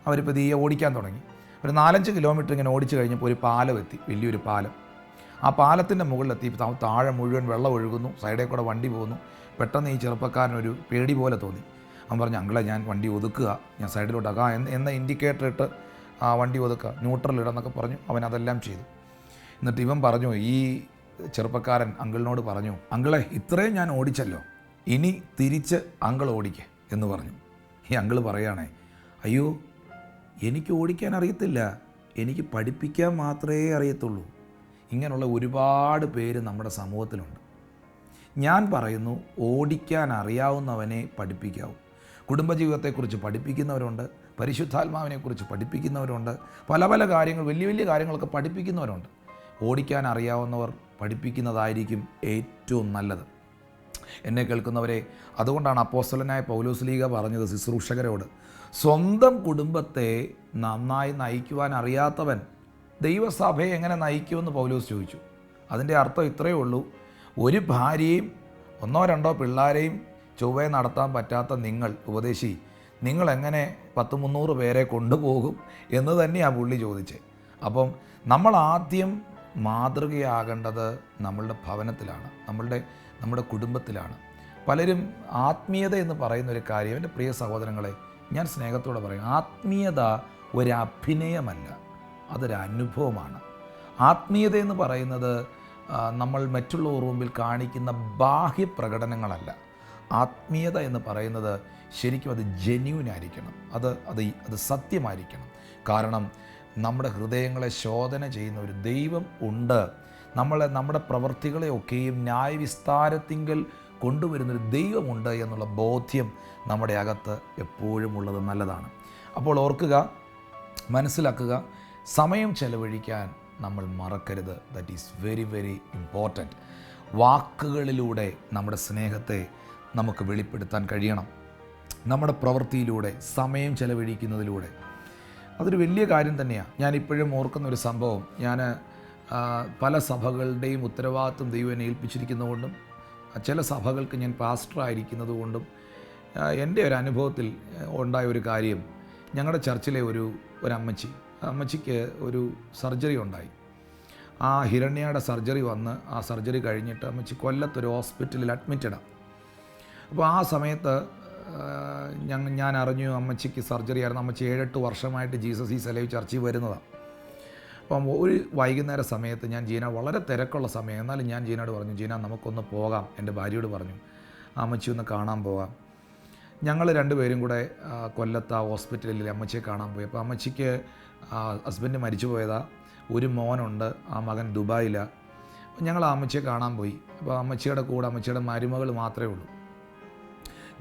അവർ പതിയെ ഓടിക്കാൻ തുടങ്ങി. ഒരു 4-5 കിലോമീറ്റർ ഇങ്ങനെ ഓടിച്ചു കഴിഞ്ഞപ്പോൾ ഒരു പാലം എത്തി, വലിയൊരു പാലം. ആ പാലത്തിൻ്റെ മുകളിലെത്തി താഴെ മുഴുവൻ വെള്ളം ഒഴുകുന്നു, സൈഡിൽ കൂടെ വണ്ടി പോകുന്നു. പെട്ടെന്ന് ഈ ചെറുപ്പക്കാരനൊരു പേടി പോലെ തോന്നി. അവൻ പറഞ്ഞു, അങ്കിളെ ഞാൻ വണ്ടി ഒതുക്കുക, ഞാൻ സൈഡിലോട്ടാക്കാം എന്ന ഇൻഡിക്കേറ്റർ ഇട്ട് വണ്ടി ഒതുക്കുക, ന്യൂട്രൽ ഇടന്നൊക്കെ പറഞ്ഞു. അവൻ അതെല്ലാം ചെയ്തു. എന്നിട്ട് ഇവൻ പറഞ്ഞു, ഈ ചെറുപ്പക്കാരൻ അങ്കിളിനോട് പറഞ്ഞു, അങ്കിളെ ഇത്രയും ഞാൻ ഓടിച്ചല്ലോ, ഇനി തിരിച്ച് അങ്കിൾ ഓടിക്കുക എന്ന് പറഞ്ഞു. ഈ അങ്കിള് പറയുകയാണേ, അയ്യോ എനിക്ക് ഓടിക്കാൻ അറിയത്തില്ല, എനിക്ക് പഠിപ്പിക്കാൻ മാത്രമേ അറിയത്തുള്ളൂ. ഇങ്ങനെയുള്ള ഒരുപാട് പേര് നമ്മുടെ സമൂഹത്തിലുണ്ട്. ഞാൻ പറയുന്നു, ഓടിക്കാൻ അറിയാവുന്നവനെ പഠിപ്പിക്കാവൂ. കുടുംബജീവിതത്തെക്കുറിച്ച് പഠിപ്പിക്കുന്നവരുണ്ട്, പരിശുദ്ധാത്മാവിനെക്കുറിച്ച് പഠിപ്പിക്കുന്നവരുണ്ട്, പല പല കാര്യങ്ങൾ, വലിയ വലിയ കാര്യങ്ങളൊക്കെ പഠിപ്പിക്കുന്നവരുണ്ട്. ഓടിക്കാൻ അറിയാവുന്നവർ പഠിപ്പിക്കുന്നതായിരിക്കും ഏറ്റവും നല്ലത്. എന്നെ കേൾക്കുന്നവരെ, അതുകൊണ്ടാണ് അപ്പോസ്തലനായ പൗലോസ്ലീഹ പറഞ്ഞത് ശുശ്രൂഷകരോട്, സ്വന്തം കുടുംബത്തെ നന്നായി നയിക്കുവാൻ അറിയാത്തവൻ ദൈവസഭയെ എങ്ങനെ നയിക്കുമെന്ന് പൗലോസ് ചോദിച്ചു. അതിൻ്റെ അർത്ഥം ഇത്രയേ ഉള്ളൂ, ഒരു ഭാര്യയും 1-2 പിള്ളേരെയും ചൊവ്വേ നടത്താൻ പറ്റാത്ത നിങ്ങൾ, ഉപദേശി, നിങ്ങളെങ്ങനെ 100-300 പേരെ കൊണ്ടുപോകും എന്ന് തന്നെയാണ് പുള്ളി ചോദിച്ചത്. അപ്പം നമ്മൾ ആദ്യം മാതൃകയാകേണ്ടത് നമ്മളുടെ ഭവനത്തിലാണ്, നമ്മുടെ കുടുംബത്തിലാണ്. പലരും ആത്മീയത എന്ന് പറയുന്നൊരു കാര്യം, എൻ്റെ പ്രിയ സഹോദരങ്ങളെ, ഞാൻ സ്നേഹത്തോടെ പറയും, ആത്മീയത ഒരു അഭിനയമല്ല, അതൊരു അനുഭവമാണ്. ആത്മീയത എന്ന് പറയുന്നത് നമ്മൾ മറ്റുള്ളവർ മുമ്പിൽ കാണിക്കുന്ന ബാഹ്യ പ്രകടനങ്ങളല്ല. ആത്മീയത എന്ന് പറയുന്നത് ശരിക്കും അത് ജെന്യൂനായിരിക്കണം, അത് സത്യമായിരിക്കണം. കാരണം നമ്മുടെ ഹൃദയങ്ങളെ ശോധന ചെയ്യുന്ന ഒരു ദൈവം ഉണ്ട്. നമ്മുടെ പ്രവൃത്തികളെയൊക്കെയും ന്യായവിസ്താരത്തിങ്കൽ കൊണ്ടുവരുന്നൊരു ദൈവമുണ്ട് എന്നുള്ള ബോധ്യം നമ്മുടെ അകത്ത് എപ്പോഴും ഉള്ളത് നല്ലതാണ്. അപ്പോൾ ഓർക്കുക, മനസ്സിലാക്കുക, സമയം ചെലവഴിക്കാൻ നമ്മൾ മറക്കരുത്. That is very very important. വാക്കുകളിലൂടെ നമ്മുടെ സ്നേഹത്തെ നമുക്ക് വെളിപ്പെടുത്താൻ കഴിയണം. നമ്മുടെ പ്രവൃത്തിയിലൂടെ, സമയം ചെലവഴിക്കുന്നതിലൂടെ, അതൊരു വലിയ കാര്യം തന്നെയാണ്. ഞാനിപ്പോഴും ഓർക്കുന്ന ഒരു സംഭവം, ഞാൻ പല സഭകളുടെയും ഉത്തരവാദിത്വം ദൈവം എന്നെ ഏൽപ്പിച്ചിരിക്കുന്നതുകൊണ്ടും ചില സഭകൾക്ക് ഞാൻ പാസ്റ്ററായിരിക്കുന്നത് കൊണ്ടും എൻ്റെ ഒരു അനുഭവത്തിൽ ഉണ്ടായ ഒരു കാര്യം, ഞങ്ങളുടെ ചർച്ചിലെ ഒരു അമ്മച്ചിക്ക് ഒരു സർജറി ഉണ്ടായി. ആ ഹിരണ്യയുടെ സർജറി വന്ന്, ആ സർജറി കഴിഞ്ഞിട്ട് അമ്മച്ചി കൊല്ലത്തൊരു ഹോസ്പിറ്റലിൽ അഡ്മിറ്റഡാണ്. അപ്പോൾ ആ സമയത്ത് ഞാൻ അറിഞ്ഞു അമ്മച്ചിക്ക് സർജറി ആയിരുന്നു. അമ്മച്ചി 7-8 വർഷമായിട്ട് ജീസസ് ഈസ് അലൈവ് ചർച്ചിൽ വരുന്നതാണ്. അപ്പം ഒരു വൈകുന്നേര സമയത്ത് ജീന വളരെ തിരക്കുള്ള സമയം, എന്നാലും ഞാൻ ജീനോട് പറഞ്ഞു, ജീന നമുക്കൊന്ന് പോകാം, എൻ്റെ ഭാര്യയോട് പറഞ്ഞു, അമ്മച്ചി ഒന്ന് കാണാൻ പോകാം. ഞങ്ങൾ 2 പേരും കൂടെ കൊല്ലത്ത് ആ ഹോസ്പിറ്റലിൽ അമ്മച്ചിയെ കാണാൻ പോയി. അപ്പോൾ അമ്മച്ചിക്ക് ഹസ്ബൻഡ് മരിച്ചു പോയതാണ്, ഒരു മോനുണ്ട്, ആ മകൻ ദുബായിലാണ്. ഞങ്ങൾ ആ അമ്മച്ചിയെ കാണാൻ പോയി. അപ്പോൾ അമ്മച്ചിയുടെ കൂടെ അമ്മച്ചിയുടെ മരുമകൾ മാത്രമേ ഉള്ളൂ.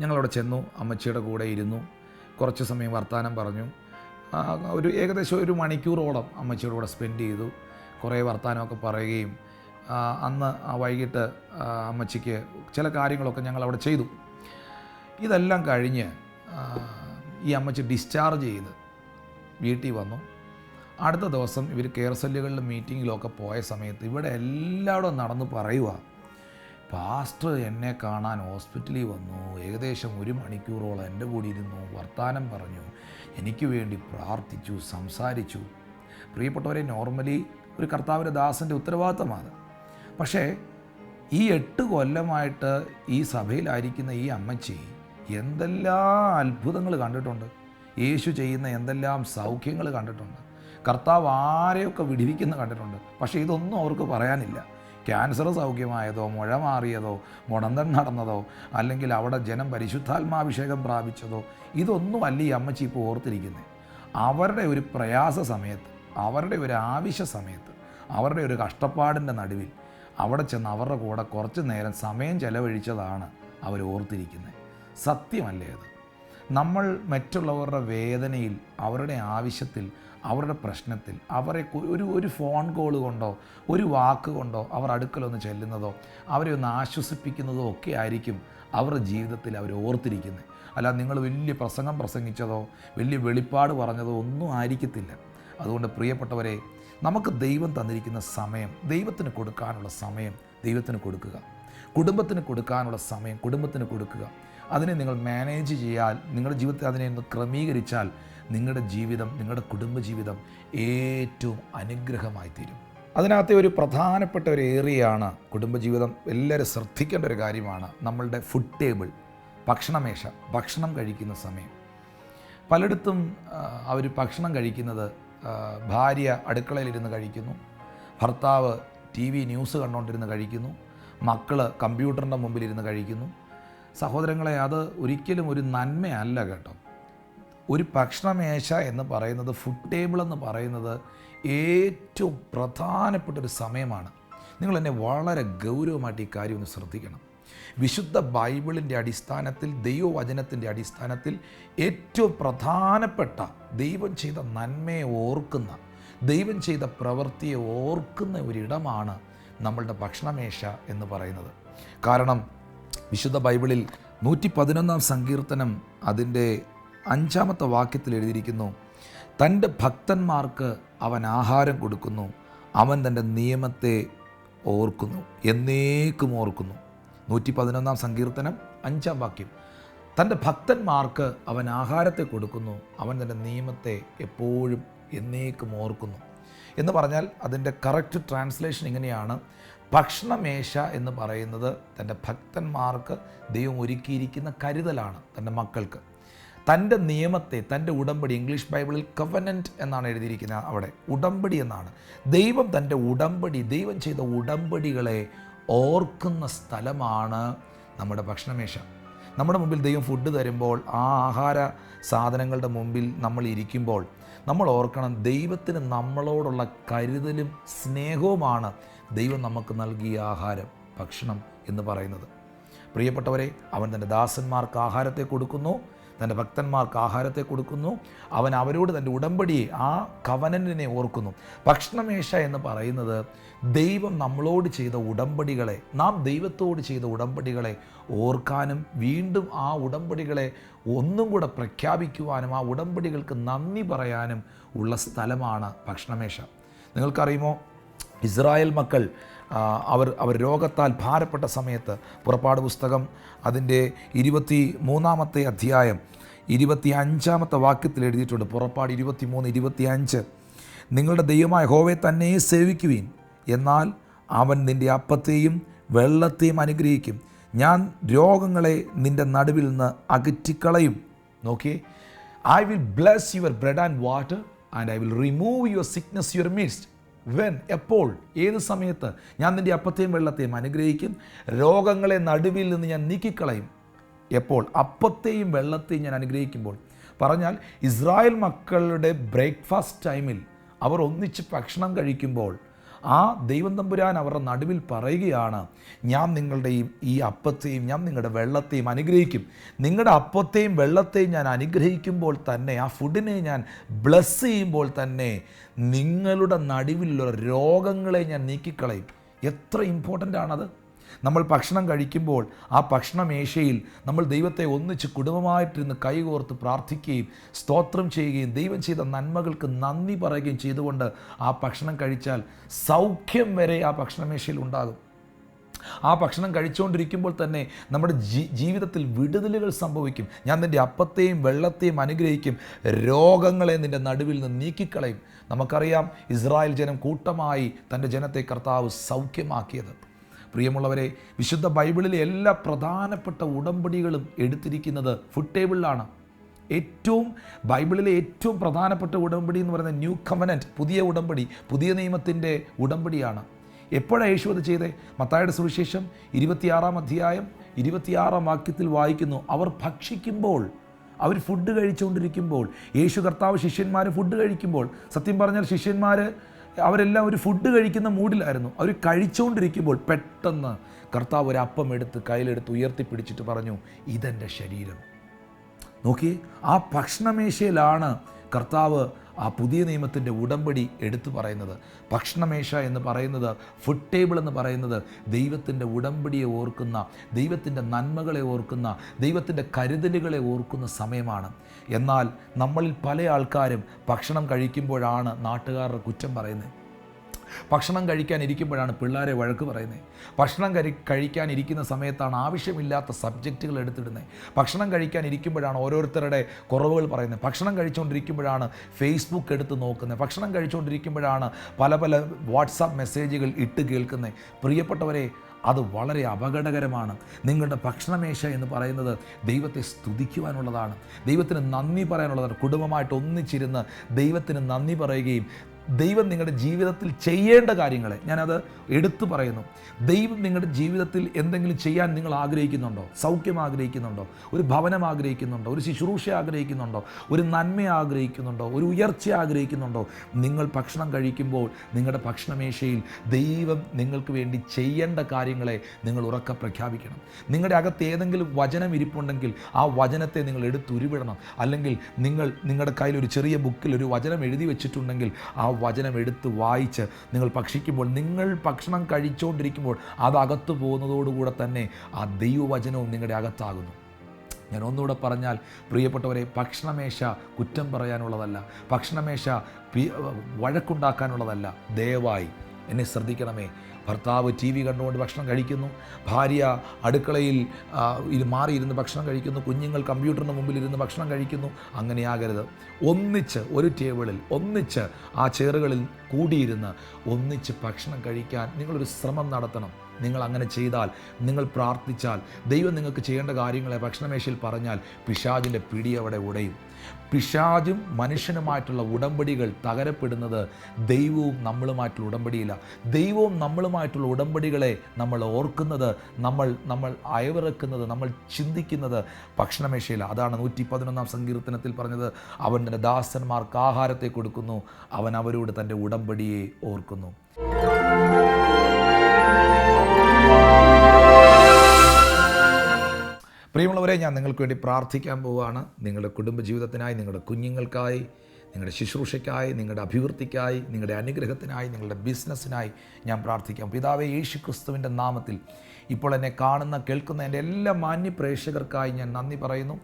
ഞങ്ങളവിടെ ചെന്നു, അമ്മച്ചിയുടെ കൂടെ ഇരുന്നു, കുറച്ച് സമയം വർത്തമാനം പറഞ്ഞു. ഏകദേശം 1 മണിക്കൂറോളം അമ്മച്ചിയുടെ കൂടെ സ്പെൻഡ് ചെയ്തു. കുറേ വർത്തമാനമൊക്കെ പറയുകയും അന്ന് വൈകിട്ട് അമ്മച്ചിക്ക് ചില കാര്യങ്ങളൊക്കെ ഞങ്ങളവിടെ ചെയ്തു. ഇതെല്ലാം കഴിഞ്ഞ് ഈ അമ്മച്ചി ഡിസ്ചാർജ് ചെയ്ത് വീട്ടിൽ വന്നു. അടുത്ത ദിവസം ഇവർ കെയർ സെല്ലുകളിലും മീറ്റിങ്ങിലൊക്കെ പോയ സമയത്ത് ഇവിടെ എല്ലായിടും നടന്ന് പറയുക, പാസ്റ്റർ എന്നെ കാണാൻ ഹോസ്പിറ്റലിൽ വന്നു, ഏകദേശം 1 മണിക്കൂറോളം എൻ്റെ കൂടെ ഇരുന്നു, വർത്തമാനം പറഞ്ഞു, എനിക്ക് വേണ്ടി പ്രാർത്ഥിച്ചു, സംസാരിച്ചു. പ്രിയപ്പെട്ടവരെ, നോർമലി ഒരു കർത്താവിൻ്റെ ദാസൻ്റെ ഉത്തരവാദിത്തമാണ്. പക്ഷേ ഈ 8 കൊല്ലമായിട്ട് ഈ സഭയിലായിരിക്കുന്ന ഈ അമ്മച്ചി എന്തെല്ലാം അത്ഭുതങ്ങൾ കണ്ടിട്ടുണ്ട്, യേശു ചെയ്യുന്ന എന്തെല്ലാം സൗഖ്യങ്ങൾ കണ്ടിട്ടുണ്ട്, കർത്താവ് ആരെയൊക്കെ വിടിവിക്കുന്ന കണ്ടിട്ടുണ്ട്. പക്ഷേ ഇതൊന്നും അവർക്ക് പറയാനില്ല. ക്യാൻസർ സൗഖ്യമായതോ, മുഴ മാറിയതോ, മുടന്തൻ നടന്നതോ, അല്ലെങ്കിൽ അവിടെ ജനം പരിശുദ്ധാത്മാഭിഷേകം പ്രാപിച്ചതോ, ഇതൊന്നും അല്ല ഈ അമ്മച്ചി ഇപ്പോൾ ഓർത്തിരിക്കുന്നത്. അവരുടെ ഒരു പ്രയാസ സമയത്ത്, അവരുടെ ഒരു ആവശ്യ സമയത്ത്, അവരുടെ ഒരു കഷ്ടപ്പാടിൻ്റെ നടുവിൽ അവിടെ ചെന്ന് അവരുടെ കൂടെ കുറച്ച് നേരം സമയം ചെലവഴിച്ചതാണ് അവർ ഓർത്തിരിക്കുന്നത്. സത്യമല്ലേ അത്? നമ്മൾ മറ്റുള്ളവരുടെ വേദനയിൽ, അവരുടെ ആവശ്യത്തിൽ, അവരുടെ പ്രശ്നത്തിൽ അവരെ ഒരു ഫോൺ കോൾ കൊണ്ടോ ഒരു വാക്ക് കൊണ്ടോ അവർ അടുക്കലൊന്ന് ചെല്ലുന്നതോ അവരെ ഒന്ന് ആശ്വസിപ്പിക്കുന്നതോ ഒക്കെ ആയിരിക്കും അവരുടെ ജീവിതത്തിൽ അവർ ഓർത്തിരിക്കുന്നത്. അല്ല, നിങ്ങൾ വലിയ പ്രസംഗം പ്രസംഗിച്ചതോ വലിയ വെളിപ്പാട് പറഞ്ഞതോ ഒന്നും ആയിരിക്കത്തില്ല. അതുകൊണ്ട് പ്രിയപ്പെട്ടവരെ, നമുക്ക് ദൈവം തന്നിരിക്കുന്ന സമയം, ദൈവത്തിന് കൊടുക്കാനുള്ള സമയം ദൈവത്തിന് കൊടുക്കുക. കുടുംബത്തിന് കൊടുക്കാനുള്ള സമയം കുടുംബത്തിന് കൊടുക്കുക. അതിനെ നിങ്ങൾ മാനേജ് ചെയ്യാൽ, നിങ്ങളുടെ ജീവിതത്തിൽ അതിനെ ഒന്ന് ക്രമീകരിച്ചാൽ നിങ്ങളുടെ ജീവിതം, നിങ്ങളുടെ കുടുംബജീവിതം ഏറ്റവും അനുഗ്രഹമായി തീരും. അതിനകത്തെ ഒരു പ്രധാനപ്പെട്ട ഒരു ഏരിയയാണ് കുടുംബജീവിതം. എല്ലാവരും ശ്രദ്ധിക്കേണ്ട ഒരു കാര്യമാണ് നമ്മളുടെ ഫുഡ് ടേബിൾ, ഭക്ഷണമേശ, ഭക്ഷണം കഴിക്കുന്ന സമയം. പലയിടത്തും അവർ ഭക്ഷണം കഴിക്കുന്നത് ഭാര്യ അടുക്കളയിലിരുന്ന് കഴിക്കുന്നു, ഭർത്താവ് TV ന്യൂസ് കണ്ടുകൊണ്ടിരുന്ന് കഴിക്കുന്നു, മക്കൾ കമ്പ്യൂട്ടറിൻ്റെ മുമ്പിലിരുന്ന് കഴിക്കുന്നു. സഹോദരങ്ങളെ, അത് ഒരിക്കലും ഒരു നന്മയല്ല കേട്ടോ. ഒരു ഭക്ഷണമേശ എന്ന് പറയുന്നത്, ഫുഡ് ടേബിൾ എന്ന് പറയുന്നത് ഏറ്റവും പ്രധാനപ്പെട്ടൊരു സമയമാണ്. നിങ്ങൾ എന്നെ വളരെ ഗൗരവമായിട്ട് ഈ കാര്യം ഒന്ന് ശ്രദ്ധിക്കണം. വിശുദ്ധ ബൈബിളിൻ്റെ അടിസ്ഥാനത്തിൽ, ദൈവവചനത്തിൻ്റെ അടിസ്ഥാനത്തിൽ ഏറ്റവും പ്രധാനപ്പെട്ട ദൈവം ചെയ്ത നന്മയെ ഓർക്കുന്ന, ദൈവം ചെയ്ത പ്രവൃത്തിയെ ഓർക്കുന്ന ഒരിടമാണ് നമ്മളുടെ ഭക്ഷണമേശ എന്ന് പറയുന്നത്. കാരണം വിശുദ്ധ ബൈബിളിൽ 111 സങ്കീർത്തനം അതിൻ്റെ 5-ാമത്തെ വാക്യത്തിൽ എഴുതിയിരിക്കുന്നു, തൻ്റെ ഭക്തന്മാർക്ക് അവൻ ആഹാരം കൊടുക്കുന്നു, അവൻ തൻ്റെ നിയമത്തെ ഓർക്കുന്നു, എന്നേക്കും ഓർക്കുന്നു. 111 സങ്കീർത്തനം 5-ാം വാക്യം. തൻ്റെ ഭക്തന്മാർക്ക് അവൻ ആഹാരത്തെ കൊടുക്കുന്നു, അവൻ തൻ്റെ നിയമത്തെ എപ്പോഴും എന്നേക്കും ഓർക്കുന്നു എന്ന് പറഞ്ഞാൽ അതിൻ്റെ കറക്റ്റ് ട്രാൻസ്ലേഷൻ ഇങ്ങനെയാണ്: ഭക്ഷണമേശ എന്ന് പറയുന്നത് തൻ്റെ ഭക്തന്മാർക്ക് ദൈവം ഒരുക്കിയിരിക്കുന്ന കരുതലാണ് തൻ്റെ മക്കൾക്ക്. തൻ്റെ നിയമത്തെ, തൻ്റെ ഉടമ്പടി, ഇംഗ്ലീഷ് ബൈബിളിൽ കവനൻറ്റ് എന്നാണ് എഴുതിയിരിക്കുന്നത്, അവിടെ ഉടമ്പടി എന്നാണ്. ദൈവം തൻ്റെ ഉടമ്പടി, ദൈവം ചെയ്ത ഉടമ്പടികളെ ഓർക്കുന്ന സ്ഥലമാണ് നമ്മുടെ ഭക്ഷണമേശ. നമ്മുടെ മുമ്പിൽ ദൈവം ഫുഡ് തരുമ്പോൾ, ആ ആഹാര സാധനങ്ങളുടെ മുമ്പിൽ നമ്മൾ ഇരിക്കുമ്പോൾ നമ്മൾ ഓർക്കണം, ദൈവത്തിന് നമ്മളോടുള്ള കരുതലും സ്നേഹവുമാണ് ദൈവം നമുക്ക് നൽകിയ ആഹാരം, ഭക്ഷണം എന്ന് പറയുന്നത്. പ്രിയപ്പെട്ടവരെ, അവൻ തൻ്റെ ദാസന്മാർക്ക് ആഹാരത്തെ കൊടുക്കുന്നു, തൻ്റെ ഭക്തന്മാർക്ക് ആഹാരത്തെ കൊടുക്കുന്നു, അവൻ അവരോട് തൻ്റെ ഉടമ്പടിയെ, ആ കവനന്റിനെ ഓർക്കുന്നു. ഭക്ഷണമേശ എന്ന് പറയുന്നത് ദൈവം നമ്മളോട് ചെയ്ത ഉടമ്പടികളെ, നാം ദൈവത്തോട് ചെയ്ത ഉടമ്പടികളെ ഓർക്കാനും വീണ്ടും ആ ഉടമ്പടികളെ ഒന്നും കൂടെ പ്രഖ്യാപിക്കുവാനും ആ ഉടമ്പടികൾക്ക് നന്ദി പറയാനും ഉള്ള സ്ഥലമാണ് ഭക്ഷണമേശ. നിങ്ങൾക്കറിയുമോ, ഇസ്രായേൽ മക്കൾ അവർ രോഗത്താൽ ഭാരപ്പെട്ട സമയത്ത്, പുറപ്പാട് പുസ്തകം അതിൻ്റെ 23-ാമത്തെ അധ്യായം 25-ാമത്തെ വാക്യത്തിൽ എഴുതിയിട്ടുണ്ട്. പുറപ്പാട് 23:25, നിങ്ങളുടെ ദൈവമായ യഹോവയെ തന്നെ സേവിക്കുവീൻ, എന്നാൽ അവൻ നിൻ്റെ അപ്പത്തെയും വെള്ളത്തെയും അനുഗ്രഹിക്കും, ഞാൻ രോഗങ്ങളെ നിൻ്റെ നടുവിൽ നിന്ന് അകറ്റിക്കളയും. നോക്കിയേ, I will bless your bread and water and I will remove your sickness your midst. When, എപ്പോൾ, ഏത് സമയത്ത്? ഞാൻ നിൻ്റെ അപ്പത്തെയും വെള്ളത്തെയും അനുഗ്രഹിക്കും, രോഗങ്ങളെ നടുവിൽ നിന്ന് ഞാൻ നീക്കിക്കളയും. എപ്പോൾ? അപ്പത്തെയും വെള്ളത്തെയും ഞാൻ അനുഗ്രഹിക്കുമ്പോൾ. പറഞ്ഞാൽ ഇസ്രായേൽ മക്കളുടെ ബ്രേക്ക്ഫാസ്റ്റ് ടൈമിൽ അവർ ഒന്നിച്ച് ഭക്ഷണം കഴിക്കുമ്പോൾ ആ ദൈവം തമ്പുരാൻ അവരുടെ നടുവിൽ പറയുകയാണ്, ഞാൻ നിങ്ങളുടെ ഈ അപ്പത്തെയും ഞാൻ നിങ്ങളുടെ വെള്ളത്തെയും അനുഗ്രഹിക്കും. നിങ്ങളുടെ അപ്പത്തെയും വെള്ളത്തെയും ഞാൻ അനുഗ്രഹിക്കുമ്പോൾ തന്നെ, ആ ഫുഡിനെ ഞാൻ ബ്ലെസ് ചെയ്യുമ്പോൾ തന്നെ നിങ്ങളുടെ നടുവിലുള്ള രോഗങ്ങളെ ഞാൻ നീക്കിക്കളയും. എത്ര ഇമ്പോർട്ടൻ്റ് ആണത്! നമ്മൾ ഭക്ഷണം കഴിക്കുമ്പോൾ ആ ഭക്ഷണമേശയിൽ നമ്മൾ ദൈവത്തെ ഒന്നിച്ച് കുടുംബമായിട്ടിരുന്ന് കൈകോർത്ത് പ്രാർത്ഥിക്കുകയും സ്തോത്രം ചെയ്യുകയും ദൈവം ചെയ്ത നന്മകൾക്ക് നന്ദി പറയുകയും ചെയ്തുകൊണ്ട് ആ ഭക്ഷണം കഴിച്ചാൽ സൗഖ്യം വരെ ആ ഭക്ഷണമേശയിൽ ഉണ്ടാകും. ആ ഭക്ഷണം കഴിച്ചുകൊണ്ടിരിക്കുമ്പോൾ തന്നെ നമ്മുടെ ജീവിതത്തിൽ വിടുതലുകൾ സംഭവിക്കും. ഞാൻ നിൻ്റെ അപ്പത്തെയും വെള്ളത്തെയും അനുഗ്രഹിക്കും, രോഗങ്ങളെ നിൻ്റെ നടുവിൽ നിന്ന് നീക്കിക്കളയും. നമുക്കറിയാം, ഇസ്രായേൽ ജനം കൂട്ടമായി തൻ്റെ ജനത്തെ കർത്താവ് സൗഖ്യമാക്കിയത്. പ്രിയമുള്ളവരെ, വിശുദ്ധ ബൈബിളിലെ എല്ലാ പ്രധാനപ്പെട്ട ഉടമ്പടികളും എടുത്തിരിക്കുന്നത് ഫുഡ് ടേബിളിലാണ്. ബൈബിളിലെ ഏറ്റവും പ്രധാനപ്പെട്ട ഉടമ്പടി എന്ന് പറയുന്നത് ന്യൂ കവനൻറ്റ്, പുതിയ ഉടമ്പടി, പുതിയ നിയമത്തിൻ്റെ ഉടമ്പടിയാണ്. എപ്പോഴാണ് യേശു അത് ചെയ്തേ? മത്തായിയുടെ സുവിശേഷം 26-ാം അധ്യായം 26-ാം വാക്യത്തിൽ വായിക്കുന്നു, അവർ ഭക്ഷിക്കുമ്പോൾ, അവർ ഫുഡ് കഴിച്ചുകൊണ്ടിരിക്കുമ്പോൾ, യേശു കർത്താവ് ശിഷ്യന്മാർ ഫുഡ് കഴിക്കുമ്പോൾ, സത്യം പറഞ്ഞാൽ ശിഷ്യന്മാർ അവരെല്ലാം ഒരു ഫുഡ് കഴിക്കുന്ന മൂഡിലായിരുന്നു. അവർ കഴിച്ചുകൊണ്ടിരിക്കുമ്പോൾ പെട്ടെന്ന് കർത്താവ് ഒരു അപ്പം എടുത്ത് കയ്യിലെടുത്ത് ഉയർത്തിപ്പിടിച്ചിട്ട് പറഞ്ഞു, ഇതെൻ്റെ ശരീരം. നോക്കിയേ, ആ ഭക്ഷണമേശയിലാണ് കർത്താവ് ആ പുതിയ നിയമത്തിൻ്റെ ഉടമ്പടി എടുത്തു പറയുന്നത്. ഭക്ഷണമേശ എന്ന് പറയുന്നത്, ഫുഡ് ടേബിൾ എന്ന് പറയുന്നത് ദൈവത്തിൻ്റെ ഉടമ്പടിയെ ഓർക്കുന്ന, ദൈവത്തിൻ്റെ നന്മകളെ ഓർക്കുന്ന, ദൈവത്തിൻ്റെ കരുതലുകളെ ഓർക്കുന്ന സമയമാണ്. എന്നാൽ നമ്മളിൽ പല ആൾക്കാരും ഭക്ഷണം കഴിക്കുമ്പോഴാണ് നാട്ടുകാരുടെ കുറ്റം പറയുന്നത്. ഭക്ഷണം കഴിക്കാനിരിക്കുമ്പോഴാണ് പിള്ളേരെ വഴക്ക് പറയുന്നത്. ഭക്ഷണം കഴിക്കാനിരിക്കുന്ന സമയത്താണ് ആവശ്യമില്ലാത്ത സബ്ജക്റ്റുകൾ എടുത്തിടുന്നത്. ഭക്ഷണം കഴിക്കാനിരിക്കുമ്പോഴാണ് ഓരോരുത്തരുടെ കുറവുകൾ പറയുന്നത്. ഭക്ഷണം കഴിച്ചുകൊണ്ടിരിക്കുമ്പോഴാണ് ഫേസ്ബുക്ക് എടുത്ത് നോക്കുന്നത്. ഭക്ഷണം കഴിച്ചുകൊണ്ടിരിക്കുമ്പോഴാണ് പല വാട്സാപ്പ് മെസ്സേജുകൾ ഇട്ട് കേൾക്കുന്നത്. പ്രിയപ്പെട്ടവരെ, അത് വളരെ അപകടകരമാണ്. നിങ്ങളുടെ ഭക്ഷണമേശ എന്ന് പറയുന്നത് ദൈവത്തെ സ്തുതിക്കുവാനുള്ളതാണ്, ദൈവത്തിന് നന്ദി പറയാനുള്ളതാണ്. കുടുംബമായിട്ട് ഒന്നിച്ചിരുന്ന് ദൈവത്തിന് നന്ദി പറയുകയും ദൈവം നിങ്ങളുടെ ജീവിതത്തിൽ ചെയ്യേണ്ട കാര്യങ്ങളെ ഞാനത് എടുത്തു പറയുന്നു. ദൈവം നിങ്ങളുടെ ജീവിതത്തിൽ എന്തെങ്കിലും ചെയ്യാൻ നിങ്ങൾ ആഗ്രഹിക്കുന്നുണ്ടോ? സൗഖ്യം ആഗ്രഹിക്കുന്നുണ്ടോ? ഒരു ഭവനം ആഗ്രഹിക്കുന്നുണ്ടോ? ഒരു ശുശ്രൂഷ ആഗ്രഹിക്കുന്നുണ്ടോ? ഒരു നന്മ ആഗ്രഹിക്കുന്നുണ്ടോ? ഒരു ഉയർച്ച ആഗ്രഹിക്കുന്നുണ്ടോ? നിങ്ങൾ ഭക്ഷണം കഴിക്കുമ്പോൾ നിങ്ങളുടെ ഭക്ഷണമേശയിൽ ദൈവം നിങ്ങൾക്ക് വേണ്ടി ചെയ്യേണ്ട കാര്യങ്ങളെ നിങ്ങൾ ഉറക്കെ പ്രഖ്യാപിക്കണം. നിങ്ങളുടെ അകത്ത് ഏതെങ്കിലും വചനം ഇരിപ്പുണ്ടെങ്കിൽ ആ വചനത്തെ നിങ്ങൾ എടുത്തുരുവിടണം. അല്ലെങ്കിൽ നിങ്ങളുടെ കയ്യിൽ ഒരു ചെറിയ ബുക്കിൽ ഒരു വചനം എഴുതി വെച്ചിട്ടുണ്ടെങ്കിൽ ആ വചനം എടുത്ത് വായിച്ച് നിങ്ങൾ ഭക്ഷിക്കുമ്പോൾ, നിങ്ങൾ ഭക്ഷണം കഴിച്ചുകൊണ്ടിരിക്കുമ്പോൾ അതകത്ത് പോകുന്നതോടുകൂടെ തന്നെ ആ ദൈവവചനവും നിങ്ങളുടെ അകത്താകുന്നു. ഞാൻ ഒന്നുകൂടെ പറഞ്ഞാൽ, പ്രിയപ്പെട്ടവരെ, ഭക്ഷണമേശ കുറ്റം പറയാനുള്ളതല്ല, ഭക്ഷണമേശ വഴക്കുണ്ടാക്കാനുള്ളതല്ല. ദയവായി എന്നെ ശ്രദ്ധിക്കണമേ. ഭർത്താവ് ടി വി കണ്ടുകൊണ്ട് ഭക്ഷണം കഴിക്കുന്നു, ഭാര്യ അടുക്കളയിൽ മാറിയിരുന്ന് ഭക്ഷണം കഴിക്കുന്നു, കുഞ്ഞുങ്ങൾ കമ്പ്യൂട്ടറിന് മുമ്പിൽ ഇരുന്ന് ഭക്ഷണം കഴിക്കുന്നു. അങ്ങനെയാകരുത്. ഒന്നിച്ച് ഒരു ടേബിളിൽ ഒന്നിച്ച് ആ ചെയറുകളിൽ കൂടിയിരുന്ന് ഒന്നിച്ച് ഭക്ഷണം കഴിക്കാൻ നിങ്ങളൊരു ശ്രമം നടത്തണം. നിങ്ങൾ അങ്ങനെ ചെയ്താൽ, നിങ്ങൾ പ്രാർത്ഥിച്ചാൽ, ദൈവം നിങ്ങൾക്ക് ചെയ്യേണ്ട കാര്യങ്ങളെ ഭക്ഷണമേശയിൽ പറഞ്ഞാൽ പിശാചിൻ്റെ പിടി അവിടെ ഉടയും. പിശാചും മനുഷ്യനുമായിട്ടുള്ള ഉടമ്പടികൾ തകരപ്പെടുന്നത് ദൈവവും നമ്മളുമായിട്ടുള്ള ഉടമ്പടിയില്ല. ദൈവവും നമ്മളുമായിട്ടുള്ള ഉടമ്പടികളെ നമ്മൾ ഓർക്കുന്നത്, നമ്മൾ അയവിറക്കുന്നത്, നമ്മൾ ചിന്തിക്കുന്നത് ഭക്ഷണമേശയില്ല. അതാണ് 111 സങ്കീർത്തനത്തിൽ പറഞ്ഞത്, അവൻ തൻ്റെ ദാസന്മാർക്ക് ആഹാരത്തെ കൊടുക്കുന്നു, അവൻ അവരോട് തൻ്റെ ഉടമ്പടിയെ ഓർക്കുന്നു. പ്രിയമുള്ളവരെ, ഞാൻ നിങ്ങൾക്ക് വേണ്ടി പ്രാർത്ഥിക്കാൻ പോവുകയാണ്. നിങ്ങളുടെ കുടുംബജീവിതത്തിനായി, നിങ്ങളുടെ കുഞ്ഞുങ്ങൾക്കായി, നിങ്ങളുടെ ശുശ്രൂഷയ്ക്കായി, നിങ്ങളുടെ അഭിവൃദ്ധിക്കായി, നിങ്ങളുടെ അനുഗ്രഹത്തിനായി, നിങ്ങളുടെ ബിസിനസ്സിനായി ഞാൻ പ്രാർത്ഥിക്കാം. പിതാവേ, യേശുക്രിസ്തുവിൻ്റെ നാമത്തിൽ ഇപ്പോൾ എന്നെ കാണുന്ന കേൾക്കുന്ന എൻ്റെ എല്ലാ മാന്യ പ്രേക്ഷകർക്കായി ഞാൻ നന്ദി പറയുന്നു.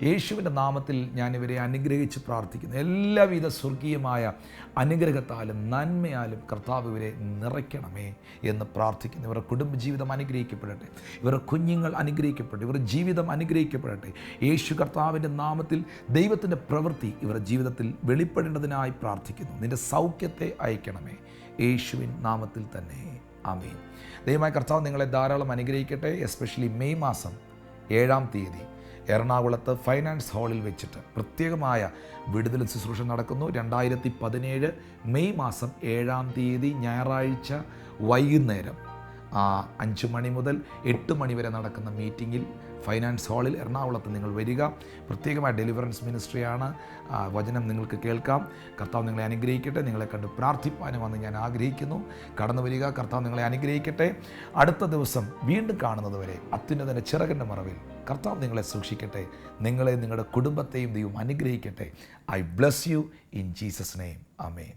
യേശുവിൻ്റെ നാമത്തിൽ ഞാൻ ഇവരെ അനുഗ്രഹിച്ച് പ്രാർത്ഥിക്കുന്നു. എല്ലാവിധ സ്വർഗീയമായ അനുഗ്രഹത്താലും നന്മയാലും കർത്താവ് ഇവരെ നിറയ്ക്കണമേ എന്ന് പ്രാർത്ഥിക്കുന്നു. ഇവരുടെ കുടുംബജീവിതം അനുഗ്രഹിക്കപ്പെടട്ടെ, ഇവരുടെ കുഞ്ഞുങ്ങൾ അനുഗ്രഹിക്കപ്പെടട്ടെ, ഇവരുടെ ജീവിതം അനുഗ്രഹിക്കപ്പെടട്ടെ. യേശു കർത്താവിൻ്റെ നാമത്തിൽ ദൈവത്തിൻ്റെ പ്രവൃത്തി ഇവരുടെ ജീവിതത്തിൽ വെളിപ്പെടേണ്ടതിനായി പ്രാർത്ഥിക്കുന്നു. നിൻ്റെ സൗഖ്യത്തെ അയക്കണമേ, യേശുവിൻ നാമത്തിൽ തന്നെ. ആമേൻ. ദൈവമായ കർത്താവ് നിങ്ങളെ ധാരാളം അനുഗ്രഹിക്കട്ടെ. എസ്പെഷ്യലി മെയ് മാസം 7-ാം തീയതി എറണാകുളത്ത് ഫൈനാൻസ് ഹാളിൽ വെച്ചിട്ട് പ്രത്യേകമായ വിടുതൽ ശുശ്രൂഷ നടക്കുന്നു. 2017 മെയ് മാസം 7-ാം തീയതി ഞായറാഴ്ച വൈകുന്നേരം 5 മണി മുതൽ 8 മണി വരെ നടക്കുന്ന മീറ്റിങ്ങിൽ ഫൈനാൻസ് ഹാളിൽ എറണാകുളത്ത് നിങ്ങൾ വരിക. പ്രത്യേകമായ ഡെലിവറൻസ് മിനിസ്ട്രിയാണ്. വചനം നിങ്ങൾക്ക് കേൾക്കാം. കർത്താവ് നിങ്ങളെ അനുഗ്രഹിക്കട്ടെ. നിങ്ങളെ കണ്ട് പ്രാർത്ഥിപ്പാനുമെന്ന് ഞാൻ ആഗ്രഹിക്കുന്നു. കടന്നു വരിക. കർത്താവ് നിങ്ങളെ അനുഗ്രഹിക്കട്ടെ. അടുത്ത ദിവസം വീണ്ടും കാണുന്നത് വരെ അത്യുന്നതൻ്റെ ചിറകിൻ്റെ മറവിൽ കർത്താവ് നിങ്ങളെ സൂക്ഷിക്കട്ടെ. നിങ്ങളെ, നിങ്ങളുടെ കുടുംബത്തെയും ദൈവം അനുഗ്രഹിക്കട്ടെ. I bless you in Jesus name. Amen.